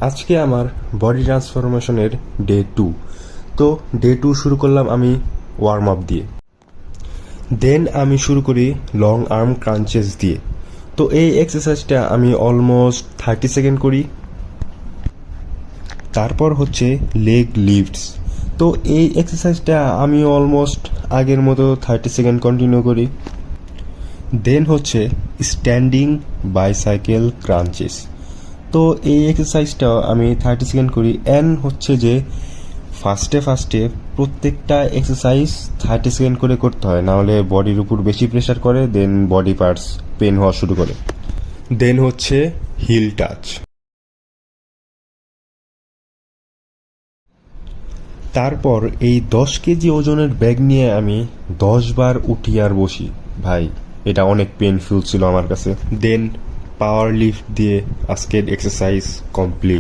আজকে আমার body ট্রান্সফরমেশনের day 2। তো ডে 2 শুরু করলাম আমি ওয়ার্ম আপ দিয়ে। দেন আমি শুরু করি লং আর্ম ক্রাঞ্চেস দিয়ে। তো এই এক্সারসাইজটা আমি অলমোস্ট 30 সেকেন্ড করি। তারপর হচ্ছে লেগ লিফটস। তো এই এক্সারসাইজটা আমি অলমোস্ট আগের মতো 30 সেকেন্ড কন্টিনিউ করি। দেন হচ্ছে স্ট্যান্ডিং বাইসাইকেল ক্রাঞ্চেস। তো এই এক্সারসাইজটা আমি 30 সেকেন্ড করি। অ্যান্ড হচ্ছে যে ফার্স্টে প্রত্যেকটা এক্সারসাইজ 30 সেকেন্ড করে করতে হয়, নাহলে বডির উপর বেশি প্রেশার করে, দেন বডি পার্টস পেন হওয়া শুরু করে। দেন হচ্ছে হিল টাচ। তারপর এই 10 কেজি ওজনের ব্যাগ নিয়ে আমি 10 বার উঠি আর বসি। ভাই, এটা অনেক পেনফুল ছিল আমার কাছে। দেন পাওয়ার লিফট দিয়ে আজকের এক্সারসাইজ কমপ্লিট।